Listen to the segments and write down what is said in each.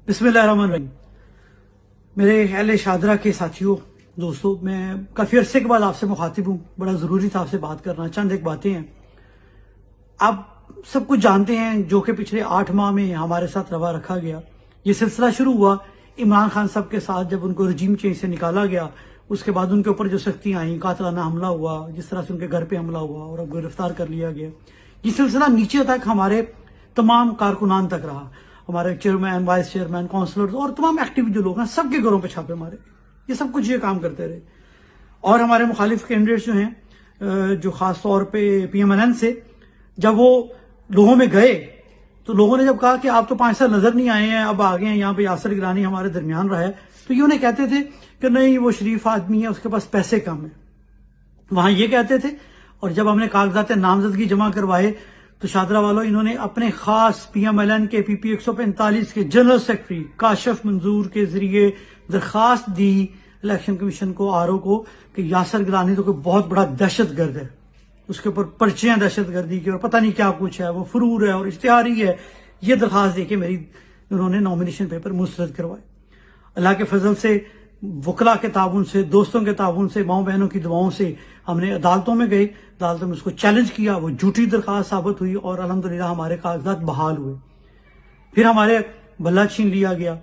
बिस्मिल्लाहिर्रहमानिर्रहीम। मेरे अहले शादरा के साथियों, दोस्तों, मैं काफ़ी अरसे के बाद आपसे मुखातिब हूँ। बड़ा ज़रूरी था आपसे बात करना। चंद एक बातें हैं। आप सब कुछ जानते हैं जो कि पिछले 8 माह में हमारे साथ रवा रखा गया। ये सिलसिला शुरू हुआ इमरान खान साहब के साथ, जब उनको रजीम चेंज से निकाला गया। उसके बाद उनके ऊपर जो सख्तियाँ आई, कातलाना हमला हुआ, जिस तरह से उनके घर पे हमला हुआ और अब गिरफ्तार कर लिया गया। ये सिलसिला नीचे तक हमारे तमाम कारकुनान तक रहा। हमारे चेयरमैन, वाइस चेयरमैन, काउंसलर और तमाम एक्टिव जो लोग हैं, सबके घरों पे छापे मारे। ये सब कुछ ये काम करते रहे। और हमारे मुखालिफ कैंडिडेट्स जो हैं, जो खास तौर पे PMLN से, जब वो लोगों में गए तो लोगों ने जब कहा कि आप तो 5 साल नजर नहीं आए हैं, अब आ गए हैं, यहाँ पे यासर गिलानी हमारे दरमियान रहा है, तो ये उन्हें कहते थे कि नहीं, वो शरीफ आदमी है, उसके पास पैसे कम है। वहां ये कहते थे। और जब हमने कागजात नामजदगी जमा करवाए तो शादरा वालों, इन्होंने अपने खास PMLN के PP 145 के जनरल सेक्रेटरी काशिफ मंजूर के जरिए दरखास्त दी इलेक्शन कमीशन को, RO को, कि यासर गिलानी तो कोई बहुत बड़ा दहशतगर्द है, उसके ऊपर पर्चियां दहशतगर्दी की और पता नहीं क्या कुछ है, वो फरूर है और इश्तिहारी है। ये दरखास्त देके मेरी उन्होंने नॉमिनेशन पेपर मुस्तरद करवाए। अल्लाह के फजल से, वकला के ताउन से, दोस्तों के ताउन से, माओ बहनों की दुआओं से हमने अदालतों में गए, अदालतों में उसको चैलेंज किया। वो झूठी दरखास्त साबित हुई और अल्हम्दुलिल्लाह हमारे कागजात बहाल हुए। फिर हमारे बल्ला छीन लिया गया,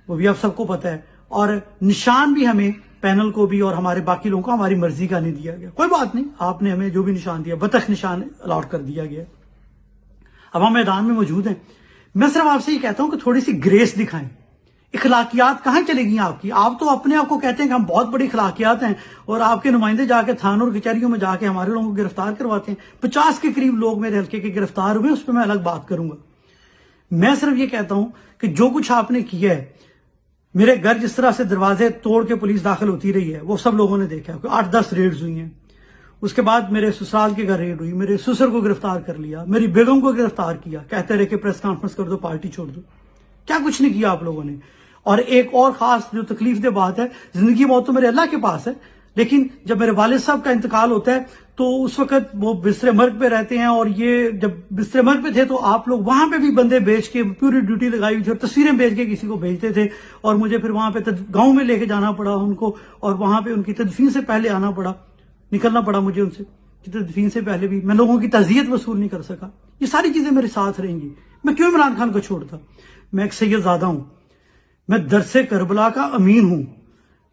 वो भी आप सबको पता है। और निशान भी हमें, पैनल को भी और हमारे बाकी लोगों को, हमारी मर्जी का नहीं दिया गया। कोई बात नहीं, आपने हमें जो भी निशान दिया, बतख निशान अलॉट कर दिया गया। अब हम मैदान में मौजूद हैं। मैं सिर्फ आपसे ये कहता हूं कि थोड़ी सी ग्रेस दिखाएं। इखलाकियात कहाँ चलेगी आपकी? आप तो अपने आप को कहते हैं कि हम बहुत बड़ी इखलाकियात हैं, और आपके नुमाइंदे जाके थानों और कचहरियों में जाके हमारे लोगों को गिरफ्तार करवाते हैं। 50 के करीब लोग मेरे हल्के के गिरफ्तार हुए, उस पर मैं अलग बात करूंगा। मैं सिर्फ ये कहता हूं कि जो कुछ आपने किया है, मेरे घर जिस तरह से दरवाजे तोड़ के पुलिस दाखिल होती रही है, वो सब लोगों ने देखा। 8-10 रेड्स हुई हैं। उसके बाद मेरे ससुराल के घर रेड हुई, मेरे ससुर को गिरफ्तार कर लिया, मेरी बेगम को गिरफ्तार किया, कहते रहे कि प्रेस कॉन्फ्रेंस कर दो, पार्टी छोड़ दो। क्या कुछ नहीं किया आप लोगों ने। और एक और खास जो तकलीफ दे बात है, जिंदगी मौत तो मेरे अल्लाह के पास है, लेकिन जब मेरे वालिद साहब का इंतकाल होता है तो उस वक्त वो बिस्तरे मर्ग पे रहते हैं, और ये जब बिस्तरे मर्ग पे थे तो आप लोग वहां पे भी बंदे बेच के, पूरी ड्यूटी लगाई हुई थी और तस्वीरें बेच के किसी को भेजते थे, और मुझे फिर वहां पे गांव में लेके जाना पड़ा उनको, और वहां पे उनकी तदफीन से पहले आना पड़ा, निकलना पड़ा मुझे उनसे। तदफीन से पहले भी मैं लोगों की तज़ियत वसूल नहीं कर सका। ये सारी चीजें मेरे साथ रहेंगी। मैं क्यों इमरान खान को छोड़ता? मैं एक सैयदजादा हूं, मैं दरसे करबला का अमीन हूं,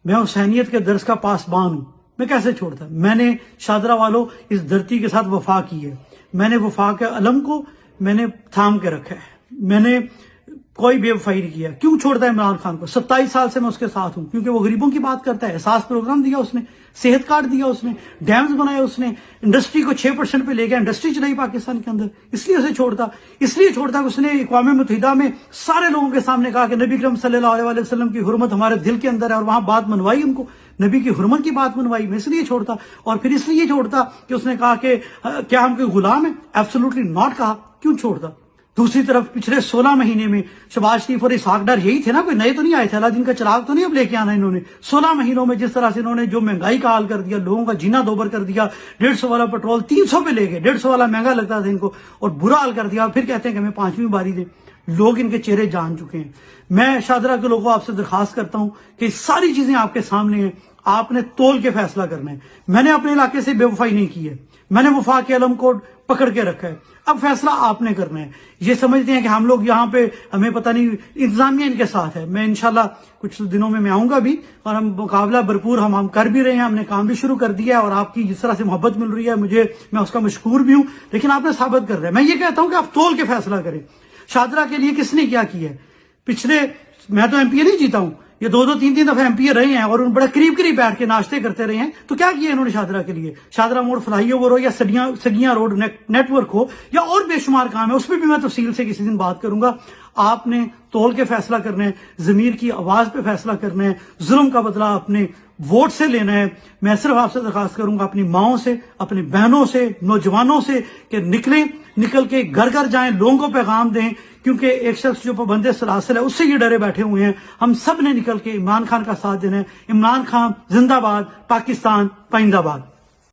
मैं हुसैनियत के दर्स का पासबान हूं। मैं कैसे छोड़ता? मैंने शादरा वालों इस धरती के साथ वफा की है। मैंने वफा के अलम को मैंने थाम के रखा है। मैंने कोई बेवफाई नहीं किया। क्यों छोड़ता है इमरान खान को? 27 साल से मैं उसके साथ हूं, क्योंकि वो गरीबों की बात करता है। एहसास प्रोग्राम दिया उसने, सेहत कार्ड दिया उसने, डैम्स बनाए उसने, इंडस्ट्री को 6% पे ले गया, इंडस्ट्री चलाई पाकिस्तान के अंदर। इसलिए उसे छोड़ता, इसलिए छोड़ता कि उसने अक़वाम मुत्तहिदा में सारे लोगों के सामने कहा कि नबी करीम सल्लल्लाहु अलैहि वसल्लम की हुर्मत हमारे दिल के अंदर है, और वहां बात मनवाई उनको, नबी की हुर्मत की बात मनवाई। मैं इसलिए छोड़ता। और फिर इसलिए छोड़ता कि उसने कहा कि क्या हम कोई गुलाम है? एब्सोल्युटली नॉट कहा। क्यों छोड़ता? दूसरी तरफ पिछले 16 महीने में शहबाज शरीफ और इसहाक डार यही थे ना, कोई नए तो नहीं आए थे। अलादीन का चिराग तो नहीं अब लेके आना इन्होंने। 16 महीनों में जिस तरह से इन्होंने जो महंगाई का हाल कर दिया, लोगों का जीना दोबर कर दिया, 150 वाला पेट्रोल 300 पे ले गए, 150 वाला महंगा लगता था इनको, और बुरा हाल कर दिया। फिर कहते हैं कि हमें 5वीं बारी दें। लोग इनके चेहरे जान चुके हैं। मैं शादरा के लोगों आपसे दरखास्त करता हूं कि सारी चीजें आपके सामने हैं, आपने तोल के फैसला करना है। मैंने अपने इलाके से बेवफाई नहीं की है, मैंने वफा के अलम को पकड़ के रखा है। अब फैसला आपने करना है। ये समझते हैं कि हम लोग यहाँ पे, हमें पता नहीं, इंतजामिया इनके साथ है। मैं इंशाल्लाह कुछ दिनों में मैं आऊंगा भी, और हम मुकाबला भरपूर हम कर भी रहे हैं। हमने काम भी शुरू कर दिया है, और आपकी जिस तरह से मोहब्बत मिल रही है मुझे, मैं उसका मशकूर भी हूं। लेकिन आपने साबित कर रहे हैं। मैं ये कहता हूं कि आप तोल के फैसला करें। शादरा के लिए किसने क्या किया है? पिछले, मैं तो MPA नहीं जीता हूं, ये 2-2, 3-3 दफे MPA रहे हैं, और उन बड़ा करीब करीब बैठ के नाश्ते करते रहे हैं। तो क्या किया इन्होंने शादरा के लिए? शादरा मोड़ फ्लाईओवर हो, या सगियां रोड नेटवर्क हो, या और बेशुमार काम है, उस पर भी मैं तफसील से किसी दिन बात करूंगा। आपने तोल के फैसला करना है, जमीर की आवाज पे फैसला करना है, जुल्म का बदला अपने वोट से लेना है। मैं सिर्फ आपसे दरखास्त करूंगा, अपनी माओं से, अपनी बहनों से, नौजवानों से, कि निकल के घर घर जाएं, लोगों को पैगाम दें, क्योंकि एक शख्स जो पाबंदे सलासिल है उससे ये डरे बैठे हुए हैं। हम सब ने निकल के इमरान खान का साथ देना है। इमरान खान जिंदाबाद, पाकिस्तान पाइंदाबाद।